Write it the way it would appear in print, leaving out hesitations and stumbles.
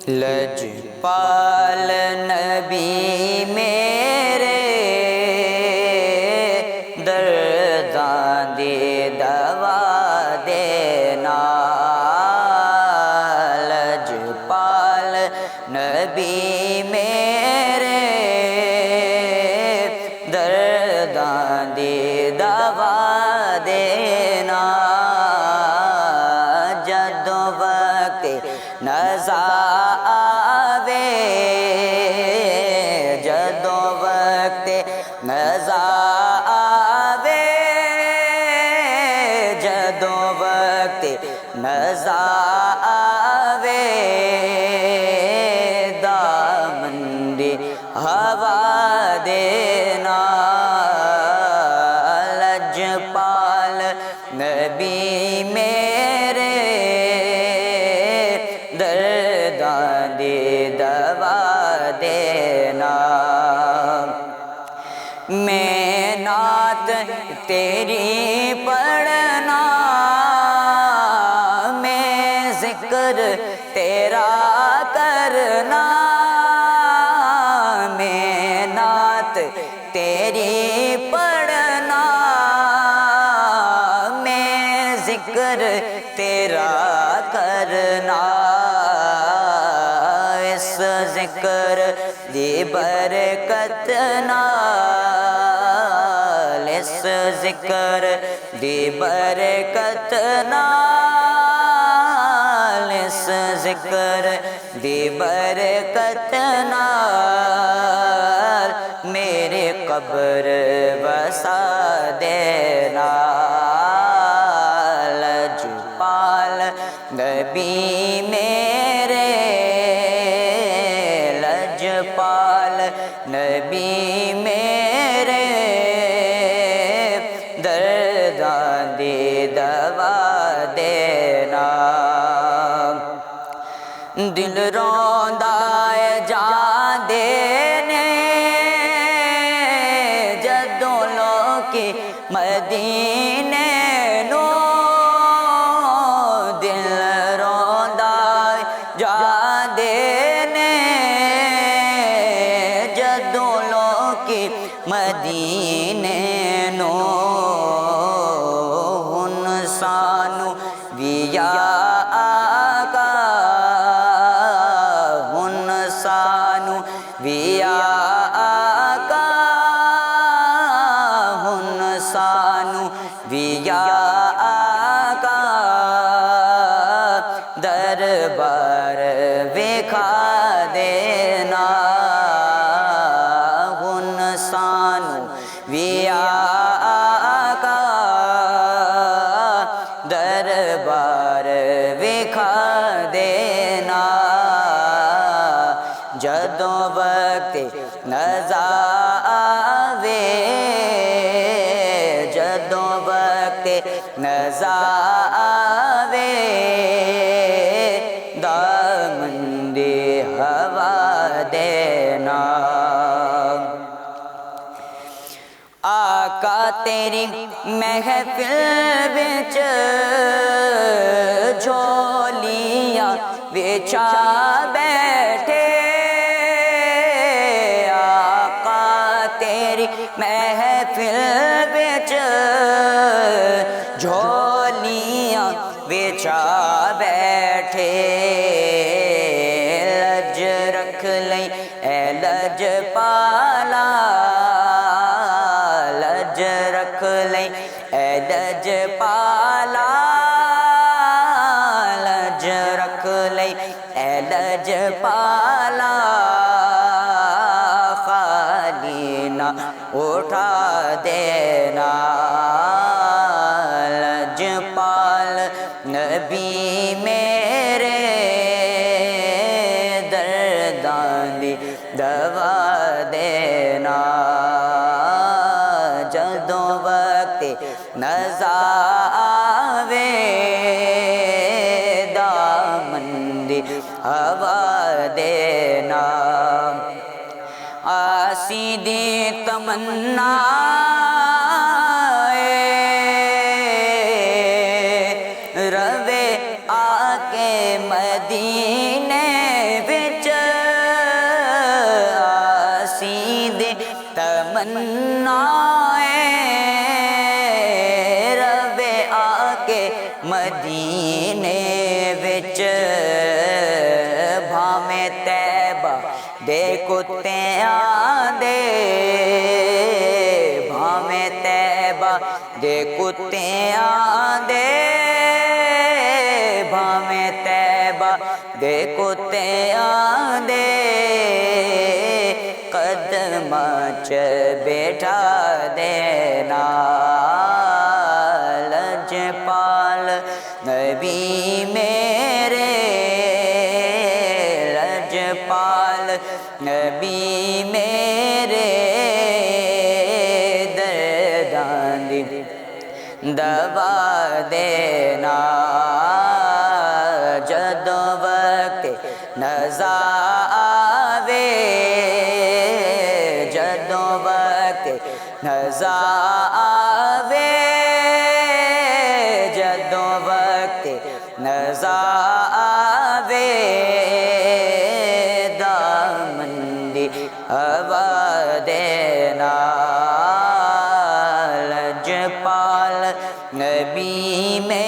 لجپال نبی میرے درداں دی دوا دینا، لجپال نبی میرے درداں دی دوا دینا، جدوں وقت نزا آوے، جدوں وقت نزا آوے، جدوں وقت نزا آوے، دامن دی ہوا دینا، لجپال نبی میرے درداں دی دوا دینا، میں نعت تیری پڑھنا، میں ذکر تیرا کرنا، میں نعت تیری پڑھنا، میں ذکر تیرا کرنا، اس ذکر دی برکت نال، اس ذکر دی برکت نال، اس ذکر دی برکت نال، میرے قبر بسا دینا، لجپال نبی میرے، لجپال نبی میرے درداں دی دوا دینا، دل روندا ہے جان دینے، جدوں لوکی مدینے نو، دل روندا ہے جان دینے، جدوں لوکی مدینے نو، ہن سانو وی آقا، ہن سانو وی آقا، ہن سانو وی آقا، دربار وکھا دینا، ہن سانو وی آقا، دربار وکھا دینا، جدوں وقت نزا آوے، جدوں وقت نزا آوے، دامن دی ہوا دینا، آقا تیری محفل وچ جھولیاں وچا بیٹھے، آقا تیری محفل وچ جھولیاں وچا بیٹھے، لج رکھ لئی اے لجپالا، لج رکھ لئی اے لجپالا، لج رکھ لئی اے لجپالا، خالی نہ اٹھا دینا، لجپال نبی میرے درداں دی دوا دینا، جدوں وقت نزا آوے، دامن دی ہوا دینا، آسی دی تمنا روے آ کے مدینے ربے آکے مدینے وچ بھامے طیبہ دے کتیاں دے بھامے طیبہ دے کتیاں دے بھامے طیبہ دے کتیاں دے قدماں چ بیٹھا دینا لجپال نبی میرے لجپال نبی میرے درداں دی دوا دینا جدوں وقت نزا آوے جدوں وقت نزا آوے جدوں وقت نزا آوے دامن دی ہوا دینا لجپال نبی میں